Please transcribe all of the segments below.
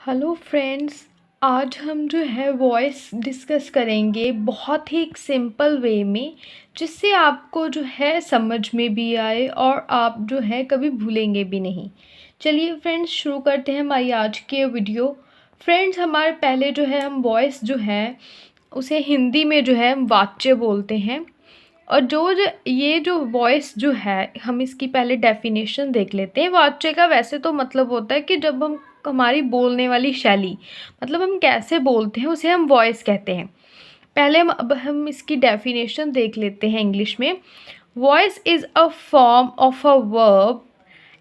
Hello friends. आज हम जो है वॉइस डिस्कस करेंगे बहुत ही एक सिंपल वे में, जिससे आपको जो है समझ में भी आए और आप जो है कभी भूलेंगे भी नहीं। चलिए फ्रेंड्स, शुरू करते हैं हमारी आज के वीडियो। फ्रेंड्स, हमारे पहले जो है हम वॉइस जो है उसे हिंदी में जो है हम वाच्य बोलते हैं। और ये जो वॉइस जो है, हम इसकी पहले डेफिनेशन देख लेते हैं। वाच्य का वैसे तो मतलब होता है कि जब हम हमारी बोलने वाली शैली, मतलब हम कैसे बोलते हैं, उसे हम वॉइस कहते हैं। पहले अब हम इसकी डेफिनेशन देख लेते हैं इंग्लिश में। Voice is a form of a verb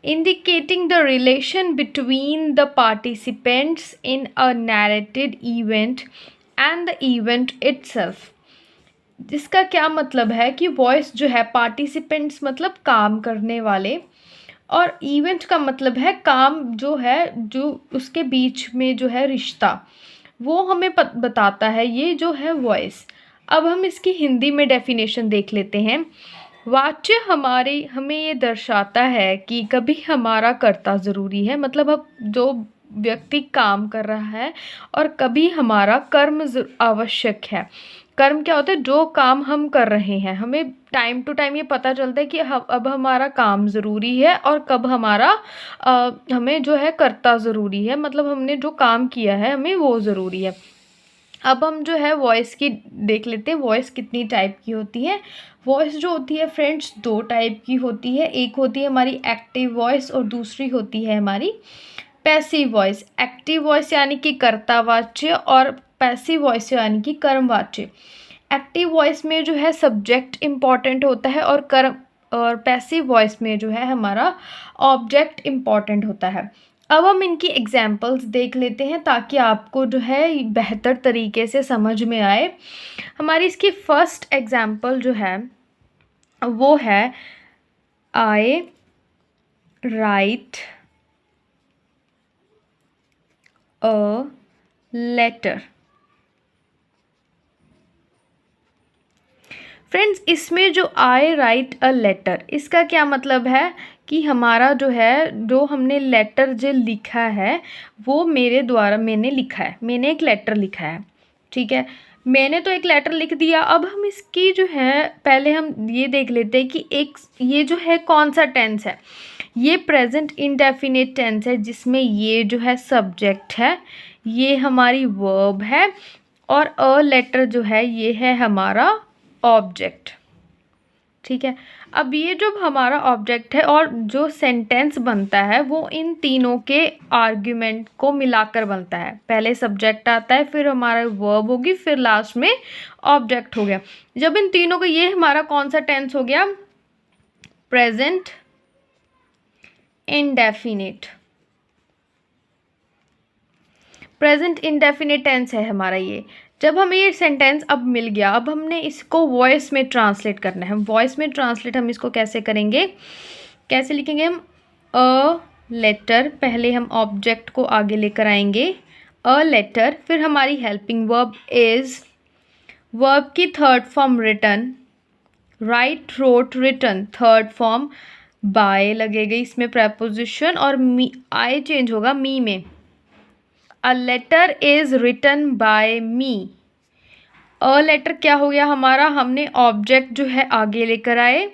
indicating the relation between the participants in a narrated event and the event itself। जिसका क्या मतलब है कि वॉइस जो है, पार्टिसिपेंट्स मतलब काम करने वाले, और इवेंट का मतलब है काम जो है, जो उसके बीच में जो है रिश्ता, वो हमें बताता है ये जो है वॉइस। अब हम इसकी हिंदी में डेफिनेशन देख लेते हैं। वाच्य हमें ये दर्शाता है कि कभी हमारा कर्ता ज़रूरी है, मतलब अब जो व्यक्ति काम कर रहा है, और कभी हमारा कर्म आवश्यक है। कर्म क्या होता है? जो काम हम कर रहे हैं, हमें टाइम टू टाइम ये पता चलता है कि अब हमारा काम ज़रूरी है, और कब हमारा हमें जो है कर्ता ज़रूरी है, मतलब हमने जो काम किया है हमें वो ज़रूरी है। अब हम जो है वॉइस की देख लेते हैं, वॉइस कितनी टाइप की होती है। वॉइस जो होती है फ्रेंड्स, दो टाइप की होती है। एक होती है हमारी एक्टिव वॉइस, और दूसरी होती है हमारी पैसिव वॉइस। एक्टिव वॉइस यानी कि कर्तावाच्य, और पैसिव वॉइस यानी कि कर्मवाच्य। एक्टिव वॉइस में जो है सब्जेक्ट इम्पॉर्टेंट होता है, और पैसिव वॉइस में जो है हमारा ऑब्जेक्ट इम्पॉर्टेंट होता है। अब हम इनकी एग्जाम्पल्स देख लेते हैं ताकि आपको जो है बेहतर तरीके से समझ में आए। हमारी इसकी फर्स्ट एग्जाम्पल जो है वो है आई राइट अ लेटर। फ्रेंड्स, इसमें जो आई राइट अ लेटर, इसका क्या मतलब है कि हमारा जो है, जो हमने लेटर जो लिखा है वो मेरे द्वारा मैंने लिखा है, मैंने एक लेटर लिखा है। ठीक है, मैंने तो एक लेटर लिख दिया। अब हम इसकी जो है, पहले हम ये देख लेते हैं कि एक ये जो है कौन सा टेंस है। ये प्रेजेंट इंडेफिनिट टेंस है, जिसमें ये जो है सब्जेक्ट है, ये हमारी वर्ब है, और अ लेटर जो है ये है हमारा ऑब्जेक्ट। ठीक है, अब ये जो हमारा ऑब्जेक्ट है, और जो सेंटेंस बनता है वो इन तीनों के आर्ग्यूमेंट को मिलाकर बनता है। पहले सब्जेक्ट आता है, फिर हमारा वर्ब होगी, फिर लास्ट में ऑब्जेक्ट हो गया। जब इन तीनों का, ये हमारा कौन सा टेंस हो गया? Present indefinite. Present indefinite tense है हमारा ये। जब हमें ये सेंटेंस अब मिल गया, अब हमने इसको वॉइस में ट्रांसलेट करना है। वॉइस में ट्रांसलेट हम इसको कैसे करेंगे, कैसे लिखेंगे हम? अ लेटर, पहले हम ऑब्जेक्ट को आगे लेकर आएंगे, अ लेटर, फिर हमारी हेल्पिंग वर्ब इज, वर्ब की third form written, write wrote written, third form by लगेगी इसमें प्रेपोजिशन, और मी, आई चेंज होगा मी में। A letter is written by me. A letter क्या हो गया हमारा? हमने ऑब्जेक्ट जो है आगे लेकर आए,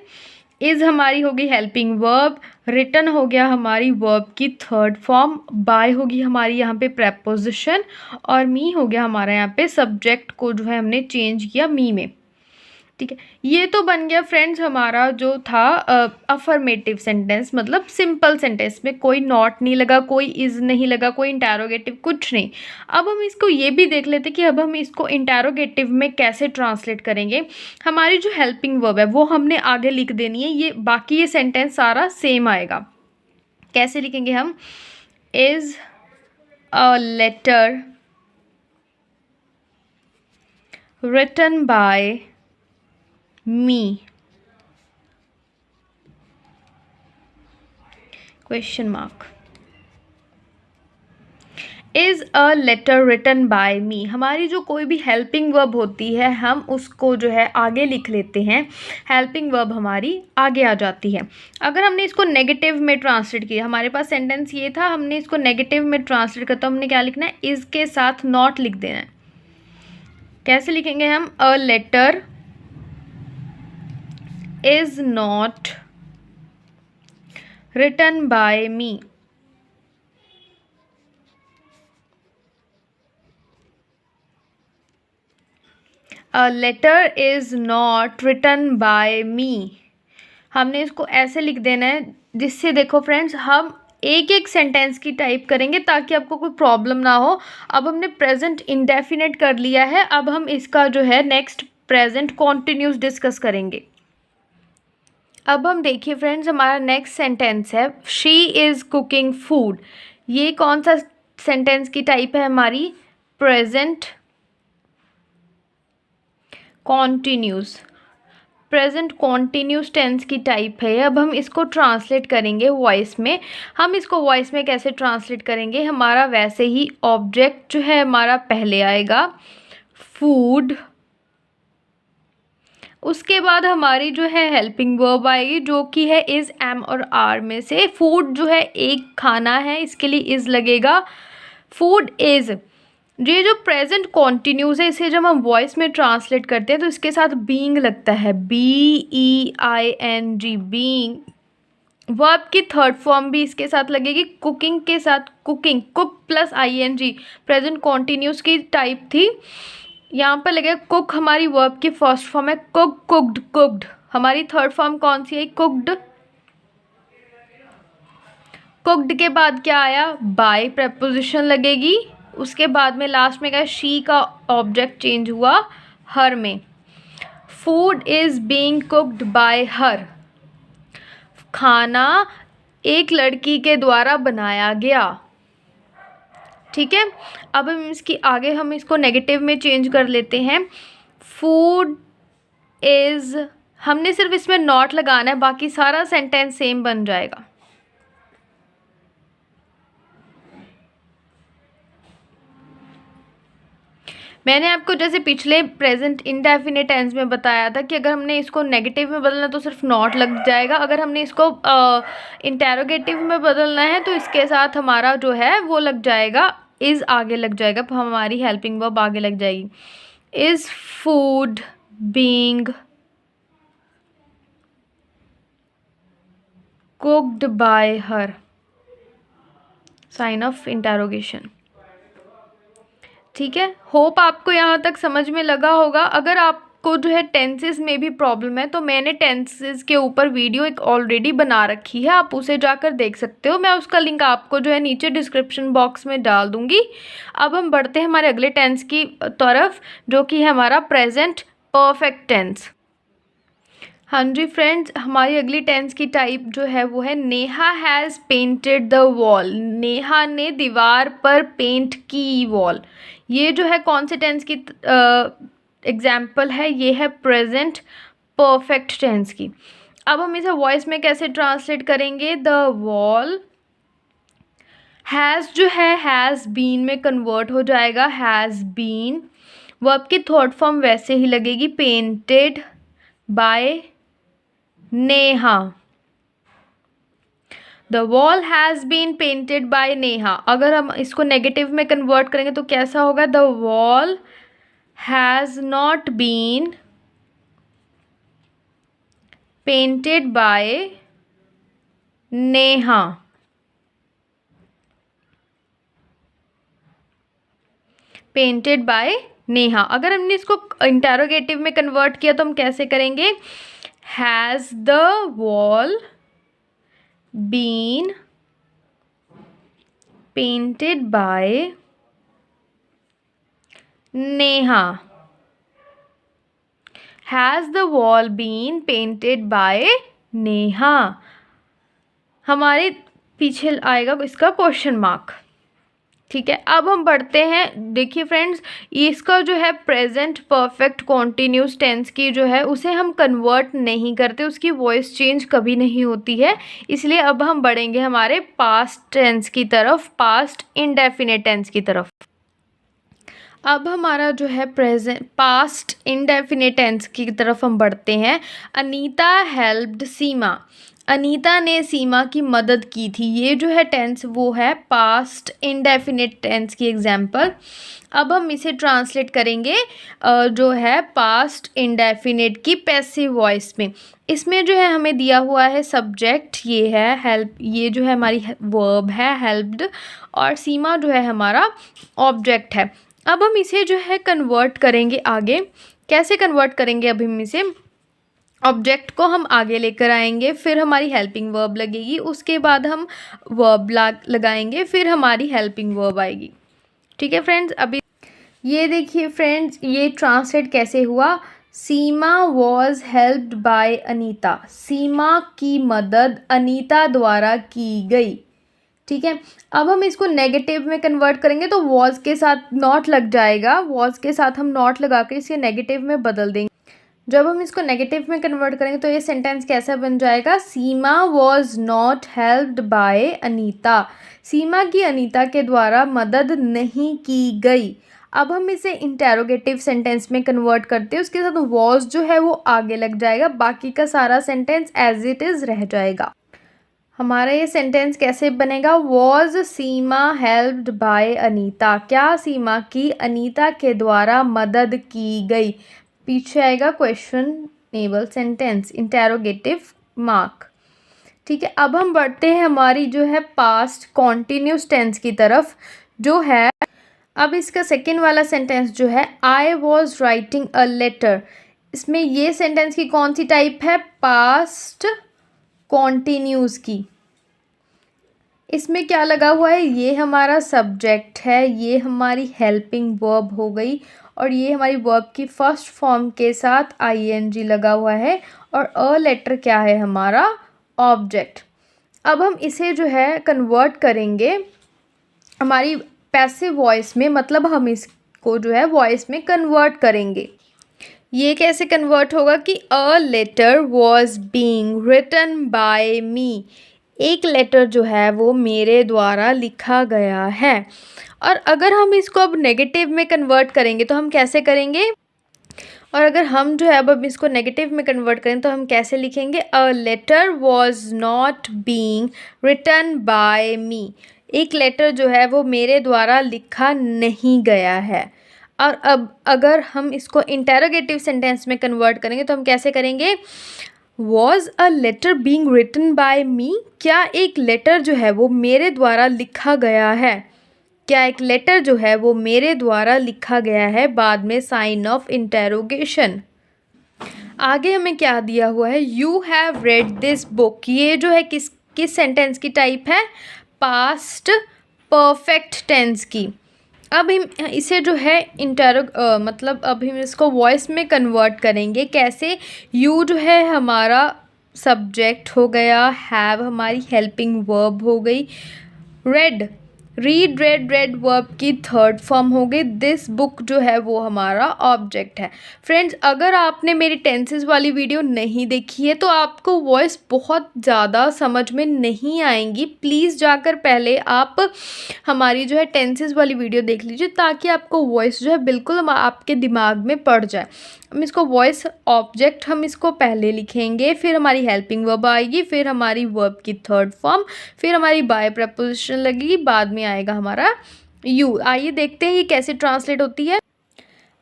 इज हमारी होगी हेल्पिंग वर्ब, रिटन हो गया हमारी वर्ब की थर्ड फॉर्म, बाय होगी हमारी यहाँ पे प्रेपोजिशन, और मी हो गया हमारा यहाँ पे सब्जेक्ट को जो है हमने चेंज किया मी में। ठीक है, ये तो बन गया फ्रेंड्स हमारा जो था अफर्मेटिव सेंटेंस, मतलब सिंपल सेंटेंस में कोई नॉट नहीं लगा, कोई इज नहीं लगा, कोई इंटेरोगेटिव कुछ नहीं। अब हम इसको ये भी देख लेते कि अब हम इसको इंटेरोगेटिव में कैसे ट्रांसलेट करेंगे। हमारी जो हेल्पिंग वर्ब है वो हमने आगे लिख देनी है, ये बाकी ये सेंटेंस सारा सेम आएगा। कैसे लिखेंगे हम? Is a letter written by me? Question mark. Is a letter written by me. हमारी जो कोई भी हेल्पिंग वर्ब होती है हम उसको जो है आगे लिख लेते हैं, हेल्पिंग वर्ब हमारी आगे आ जाती है। अगर हमने इसको नेगेटिव में ट्रांसलेट किया, हमारे पास सेंटेंस ये था, हमने इसको नेगेटिव में ट्रांसलेट किया तो हमने क्या लिखना है, इज़ के साथ नॉट लिख देना है। कैसे लिखेंगे हम, a letter is not written by me. A letter is not written by me. हमने इसको ऐसे लिख देना है जिससे देखो फ्रेंड्स हम एक एक सेंटेंस की टाइप करेंगे ताकि आपको कोई प्रॉब्लम ना हो। अब हमने प्रेजेंट इंडेफिनिट कर लिया है, अब हम इसका जो है नेक्स्ट प्रेजेंट कॉन्टिन्यूस डिस्कस करेंगे। अब हम देखिए फ्रेंड्स, हमारा नेक्स्ट सेंटेंस है शी इज़ कुकिंग फूड। ये कौन सा सेंटेंस की टाइप है हमारी, present continuous. Present continuous tense की टाइप है। अब हम इसको ट्रांसलेट करेंगे वॉइस में। हम इसको वॉइस में कैसे ट्रांसलेट करेंगे, हमारा वैसे ही ऑब्जेक्ट जो है हमारा पहले आएगा, फूड, उसके बाद हमारी जो है हेल्पिंग वर्ब आएगी जो कि है इज़, एम और आर में से। फूड जो है एक खाना है, इसके लिए इज़ लगेगा, फूड इज़। ये जो प्रेजेंट कॉन्टिन्यूस है इसे जब हम वॉइस में ट्रांसलेट करते हैं तो इसके साथ बीइंग लगता है, BEING, बीइंग। वर्ब की थर्ड फॉर्म भी इसके साथ लगेगी, कुकिंग के साथ cooking, cook plus ING। Present continuous की टाइप थी, यहाँ पर लगेगा कुक। हमारी वर्ब की फर्स्ट फॉर्म है कुक, कुक्ड, कुक्ड। हमारी थर्ड फॉर्म कौन सी है, कुक्ड। कुक्ड के बाद क्या आया, बाय प्रपोजिशन लगेगी। उसके बाद में लास्ट में क्या, शी का ऑब्जेक्ट चेंज हुआ हर में। Food is being cooked by हर। खाना एक लड़की के द्वारा बनाया गया। ठीक है, अब हम इसकी आगे हम इसको नेगेटिव में चेंज कर लेते हैं, फूड इज़। हमने सिर्फ इसमें नॉट लगाना है, बाकी सारा सेंटेंस सेम बन जाएगा। मैंने आपको जैसे पिछले प्रेजेंट इंडेफिनिट टेंस में बताया था कि अगर हमने इसको नेगेटिव में बदलना तो सिर्फ नॉट लग जाएगा, अगर हमने इसको इंटेरोगेटिव में बदलना है तो इसके साथ हमारा जो है वो लग जाएगा, इज़ आगे लग जाएगा, हमारी हेल्पिंग वर्ब आगे लग जाएगी। Is food being cooked by her, sign of interrogation. ठीक है, होप आपको यहाँ तक समझ में लगा होगा। अगर आपको जो है टेंसेस में भी प्रॉब्लम है तो मैंने टेंसेस के ऊपर वीडियो एक ऑलरेडी बना रखी है, आप उसे जाकर देख सकते हो। मैं उसका लिंक आपको जो है नीचे डिस्क्रिप्शन बॉक्स में डाल दूँगी। अब हम बढ़ते हैं हमारे अगले टेंस की तरफ जो कि है हमारा प्रेजेंट परफेक्ट टेंस। हाँ जी फ्रेंड्स, हमारी अगली टेंस की टाइप जो है वो है Neha has painted the wall. Neha ने दीवार पर पेंट की वॉल। ये जो है कौन से टेंस की एग्जाम्पल है, ये है प्रेजेंट परफेक्ट टेंस की। अब हम इसे वॉइस में कैसे ट्रांसलेट करेंगे, द वॉल हैज़ जो है हैज़ बीन में कन्वर्ट हो जाएगा, हैज़ बीन। वर्ब की थर्ड फॉर्म वैसे ही लगेगी, painted by Neha. The wall has been painted by Neha. अगर हम इसको नेगेटिव में कन्वर्ट करेंगे तो कैसा होगा, the wall has not been painted by Neha. Painted by Neha. अगर हमने इसको इंटेरोगेटिव में कन्वर्ट किया तो हम कैसे करेंगे, has the wall been painted by Neha. Has the wall been painted by Neha. हमारे पीछे आएगा इसका क्वेश्चन मार्क। ठीक है, अब हम बढ़ते हैं। देखिए फ्रेंड्स, इसका जो है प्रेजेंट परफेक्ट कॉन्टिन्यूस टेंस की जो है उसे हम कन्वर्ट नहीं करते, उसकी वॉइस चेंज कभी नहीं होती है। इसलिए अब हम बढ़ेंगे हमारे पास्ट टेंस की तरफ, पास्ट इंडेफिनिट टेंस की तरफ। अब हमारा जो है प्रेजेंट पास्ट इंडेफिनिट टेंस की तरफ हम बढ़ते हैं। अनीता हेल्प्ड सीमा, अनीता ने सीमा की मदद की थी। ये जो है टेंस वो है पास्ट इंडेफिनिट टेंस की एग्जाम्पल। अब हम इसे ट्रांसलेट करेंगे जो है पास्ट इंडेफिनिट की पैसिव वॉइस में। इसमें जो है हमें दिया हुआ है सब्जेक्ट, ये है हेल्प, ये जो है हमारी वर्ब है हेल्प्ड, और सीमा जो है हमारा ऑब्जेक्ट है। अब हम इसे जो है कन्वर्ट करेंगे आगे। कैसे कन्वर्ट करेंगे? अब हम इसे ऑब्जेक्ट को हम आगे लेकर आएंगे, फिर हमारी हेल्पिंग वर्ब लगेगी, उसके बाद हम वर्ब लगाएंगे, फिर हमारी हेल्पिंग वर्ब आएगी। ठीक है फ्रेंड्स, अभी ये देखिए फ्रेंड्स, ये ट्रांसलेट कैसे हुआ। सीमा was helped by Anita, Seema की मदद अनीता द्वारा की गई। ठीक है, अब हम इसको नेगेटिव में कन्वर्ट करेंगे तो वॉज के साथ नॉट लग जाएगा, वॉज के साथ हम नॉट लगा कर इसे नेगेटिव में बदल देंगे। जब हम इसको नेगेटिव में कन्वर्ट करेंगे तो ये सेंटेंस कैसा बन जाएगा? Seema was not helped by Anita, Seema की अनीता के द्वारा मदद नहीं की गई। अब हम इसे इंटेरोगेटिव सेंटेंस में कन्वर्ट करते हैं, उसके साथ वॉज जो है वो आगे लग जाएगा, बाकी का सारा सेंटेंस एज इट इज़ रह जाएगा। हमारा ये सेंटेंस कैसे बनेगा? Was Seema helped by Anita, क्या सीमा की अनीता के द्वारा मदद की गई। पीछे आएगा क्वेश्चनेबल सेंटेंस, इंटेरोगेटिव मार्क। ठीक है, अब हम बढ़ते हैं हमारी जो है पास्ट कॉन्टिन्यूस टेंस की तरफ, जो है अब इसका सेकेंड वाला सेंटेंस जो है I was writing a letter. इसमें ये सेंटेंस की कौन सी टाइप है? पास्ट कॉन्टिन्यूस की। इसमें क्या लगा हुआ है? ये हमारा सब्जेक्ट है, ये हमारी हेल्पिंग वर्ब हो गई, और ये हमारी वर्ब की फर्स्ट फॉर्म के साथ आईएनजी लगा हुआ है, और अ लेटर क्या है? हमारा ऑब्जेक्ट। अब हम इसे जो है कन्वर्ट करेंगे हमारी पैसिव वॉइस में, मतलब हम इसको जो है वॉइस में कन्वर्ट करेंगे। ये कैसे कन्वर्ट होगा कि a letter was being written by me, एक लेटर जो है वो मेरे द्वारा लिखा गया है। और अगर हम इसको अब नेगेटिव में कन्वर्ट करेंगे तो हम कैसे करेंगे? और अगर हम जो है अब इसको नेगेटिव में कन्वर्ट करें तो हम कैसे लिखेंगे? A letter was not being written by me, एक लेटर जो है वो मेरे द्वारा लिखा नहीं गया है। और अब अगर हम इसको इंटेरोगेटिव सेंटेंस में कन्वर्ट करेंगे तो हम कैसे करेंगे? Was a letter being written by me, क्या एक लेटर जो है वो मेरे द्वारा लिखा गया है, क्या एक लेटर जो है वो मेरे द्वारा लिखा गया है, बाद में साइन ऑफ इंटेरोगेशन। आगे हमें क्या दिया हुआ है? You have read this book, ये जो है किस किस सेंटेंस की टाइप है? पास्ट परफेक्ट टेंस की। अब हम इसे जो है मतलब अब हम इसको वॉइस में कन्वर्ट करेंगे। कैसे? यू जो है हमारा सब्जेक्ट हो गया, हैव हमारी हेल्पिंग वर्ब हो गई, red read red red verb की थर्ड फॉर्म हो गई, दिस बुक जो है वो हमारा ऑब्जेक्ट है। फ्रेंड्स, अगर आपने मेरी टेंसेस वाली वीडियो नहीं देखी है तो आपको वॉइस बहुत ज़्यादा समझ में नहीं आएंगी। प्लीज़ जाकर पहले आप हमारी जो है टेंसेस वाली वीडियो देख लीजिए, ताकि आपको वॉइस जो है बिल्कुल आपके दिमाग में पड़ जाए। हम इसको वॉइस ऑब्जेक्ट हम इसको पहले लिखेंगे, फिर हमारी हेल्पिंग वर्ब आएगी, फिर हमारी वर्ब की थर्ड फॉर्म, फिर हमारी बाय प्रपोजिशन लगेगी, बाद में आएगा हमारा यू। आइए देखते हैं ये कैसे ट्रांसलेट होती है।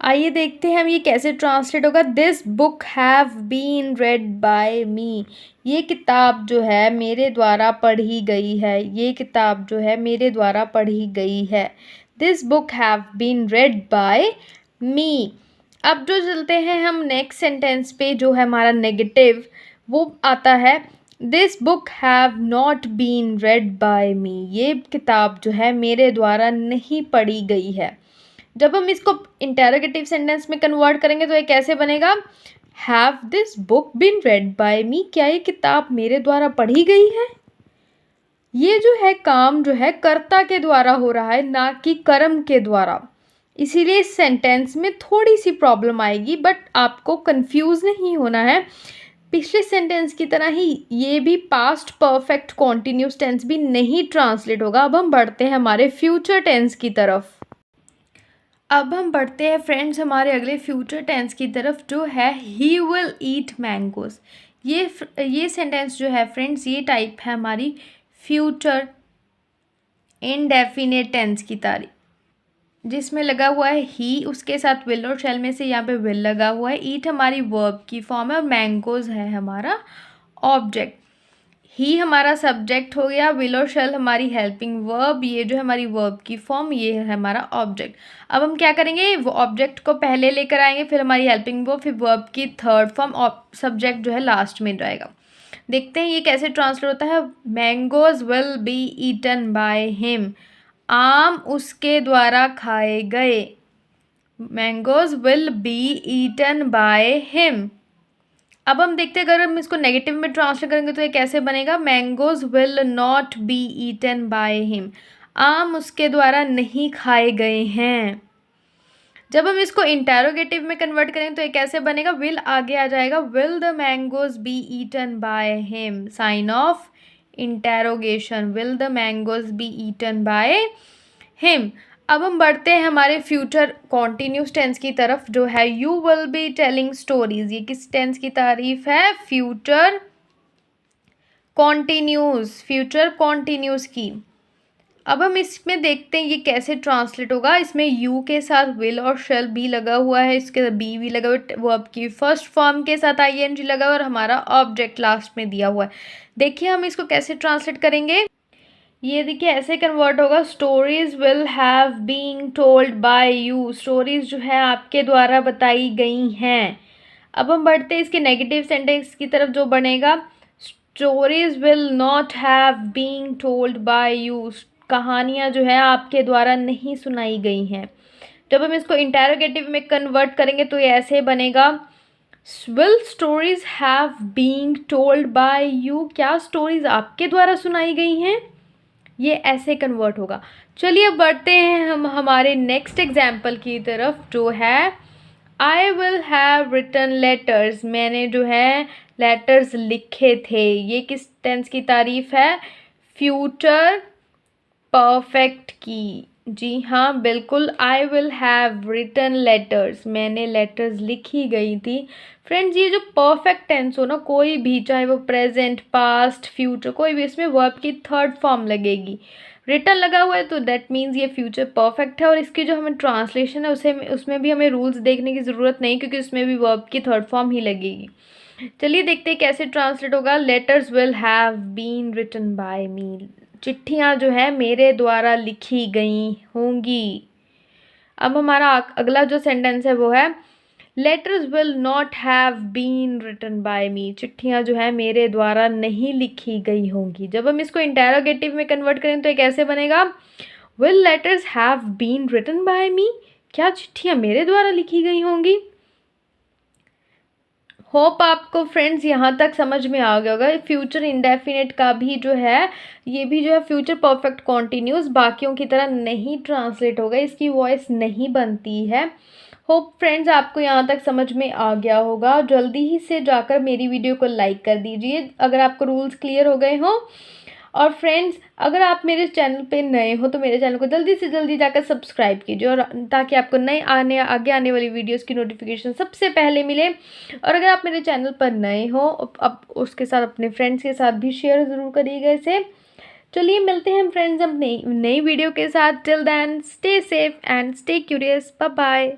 आइए देखते हैं हम ये कैसे ट्रांसलेट होगा। This book have been read by me, ये किताब जो है मेरे द्वारा पढ़ी गई है, ये किताब जो है मेरे द्वारा पढ़ी गई है। This book have been read by me. अब जो चलते हैं हम नेक्स्ट सेंटेंस पे, जो है हमारा नेगेटिव, वो आता है this book have not been read by me, ये किताब जो है मेरे द्वारा नहीं पढ़ी गई है। जब हम इसको इंटेरोगेटिव सेंटेंस में कन्वर्ट करेंगे तो ये कैसे बनेगा? Have this book been read by me, क्या ये किताब मेरे द्वारा पढ़ी गई है? ये जो है काम जो है कर्ता के द्वारा हो रहा है, ना कि कर्म के द्वारा। इसीलिए इस सेंटेंस में थोड़ी सी प्रॉब्लम आएगी, बट आपको कंफ्यूज नहीं होना है। पिछले सेंटेंस की तरह ही ये भी पास्ट परफेक्ट कॉन्टिन्यूस टेंस भी नहीं ट्रांसलेट होगा। अब हम बढ़ते हैं हमारे फ्यूचर टेंस की तरफ। अब हम बढ़ते हैं फ्रेंड्स हमारे अगले फ्यूचर टेंस की तरफ, जो है ही विल ईट मैंगोज। ये सेंटेंस जो है फ्रेंड्स, ये टाइप है हमारी फ्यूचर इनडेफिनेट टेंस की तारीफ, जिसमें लगा हुआ है ही, उसके साथ विल और शैल में से यहाँ पे विल लगा हुआ है। ईट हमारी वर्ब की फॉर्म है और मैंगोज है हमारा ऑब्जेक्ट। ही हमारा सब्जेक्ट हो गया, विल और शैल हमारी हेल्पिंग वर्ब, ये जो है हमारी वर्ब की फॉर्म, ये है हमारा ऑब्जेक्ट। अब हम क्या करेंगे, वो ऑब्जेक्ट को पहले लेकर आएंगे, फिर हमारी हेल्पिंग वर्ब, फिर वर्ब की थर्ड फॉर्म और सब्जेक्ट जो है लास्ट में जाएगा। देखते हैं ये कैसे ट्रांसलेट होता है। Mangoes will be eaten by him, आम उसके द्वारा खाए गए। Mangoes will be eaten by him. अब हम देखते हैं अगर हम इसको नेगेटिव में ट्रांसलेट करेंगे तो ये कैसे बनेगा। Mangoes will not be eaten by him, आम उसके द्वारा नहीं खाए गए हैं। जब हम इसको इंटेरोगेटिव में कन्वर्ट करेंगे तो ये कैसे बनेगा, विल आगे आ जाएगा, will the mangoes be eaten by him, sign of interrogation, will the mangoes be eaten by him. अब हम बढ़ते हैं हमारे फ्यूचर कॉन्टिन्यूस टेंस की तरफ, जो है you will be telling stories. ये किस टेंस की तारीफ है, फ्यूचर कॉन्टिन्यूस, फ्यूचर कॉन्टिन्यूस की। अब हम इसमें देखते हैं ये कैसे ट्रांसलेट होगा। इसमें यू के साथ विल और शेल बी लगा हुआ है, इसके साथ बी भी लगा हुआ है, वर्ब की फर्स्ट फॉर्म के साथ आईएनजी लगा हुआ है और हमारा ऑब्जेक्ट लास्ट में दिया हुआ है। देखिए हम इसको कैसे ट्रांसलेट करेंगे। ये देखिए ऐसे कन्वर्ट होगा, stories will have being told by you, stories जो है आपके द्वारा बताई गई हैं। अब हम बढ़ते हैं इसके नेगेटिव सेंटेंस की तरफ, जो बनेगा stories will not have being told by you, कहानियाँ जो है आपके द्वारा नहीं सुनाई गई हैं। जब हम इसको इंटेरोगेटिव में कन्वर्ट करेंगे तो ये ऐसे बनेगा, will stories have being told by you, क्या स्टोरीज आपके द्वारा सुनाई गई हैं। ये ऐसे कन्वर्ट होगा। चलिए अब बढ़ते हैं हम हमारे नेक्स्ट एग्जाम्पल की तरफ, जो है I will have written letters, मैंने जो है लेटर्स लिखे थे। ये किस टेंस की तारीफ है, फ्यूचर परफेक्ट की। जी हाँ बिल्कुल, I will have written letters, मैंने लेटर्स लिखी गई थी। फ्रेंड्स ये जो परफेक्ट टेंस हो ना, कोई भी, चाहे वो प्रेजेंट पास्ट फ्यूचर, कोई भी, इसमें वर्ब की थर्ड फॉर्म लगेगी। रिटन लगा हुआ है तो दैट मीन्स ये फ्यूचर परफेक्ट है, और इसकी जो हमें ट्रांसलेशन है उसमें भी हमें रूल्स देखने की ज़रूरत नहीं, क्योंकि उसमें भी वर्ब की थर्ड फॉर्म ही लगेगी। चलिए देखते हैं कैसे ट्रांसलेट होगा। Letters will have been written by me, चिट्ठियाँ जो है मेरे द्वारा लिखी गई होंगी। अब हमारा अगला जो सेंटेंस है वो है letters will not have been written by me, चिट्ठियाँ जो है मेरे द्वारा नहीं लिखी गई होंगी। जब हम इसको इंटेरोगेटिव में कन्वर्ट करें तो ये कैसे बनेगा, will letters have been written by me, क्या चिट्ठियाँ मेरे द्वारा लिखी गई होंगी। होप आपको फ्रेंड्स यहाँ तक समझ में आ गया होगा। फ्यूचर इंडेफिनिट का भी जो है, ये भी जो है फ्यूचर परफेक्ट कॉन्टिन्यूस बाकियों की तरह नहीं ट्रांसलेट होगा, इसकी वॉइस नहीं बनती है। होप फ्रेंड्स आपको यहाँ तक समझ में आ गया होगा। जल्दी ही से जाकर मेरी वीडियो को लाइक कर दीजिए अगर आपको रूल्स क्लियर हो गए हों। और फ्रेंड्स अगर आप मेरे चैनल पे नए हो तो मेरे चैनल को जल्दी से जल्दी जाकर सब्सक्राइब कीजिए, और ताकि आपको नए आगे आने वाली वीडियोस की नोटिफिकेशन सबसे पहले मिले। और अगर आप मेरे चैनल पर नए हो, अब उसके साथ अपने फ्रेंड्स के साथ भी शेयर ज़रूर करिएगा इसे। चलिए मिलते हैं फ्रेंड्स अब नई वीडियो के साथ। Till then stay safe and stay curious, bye bye.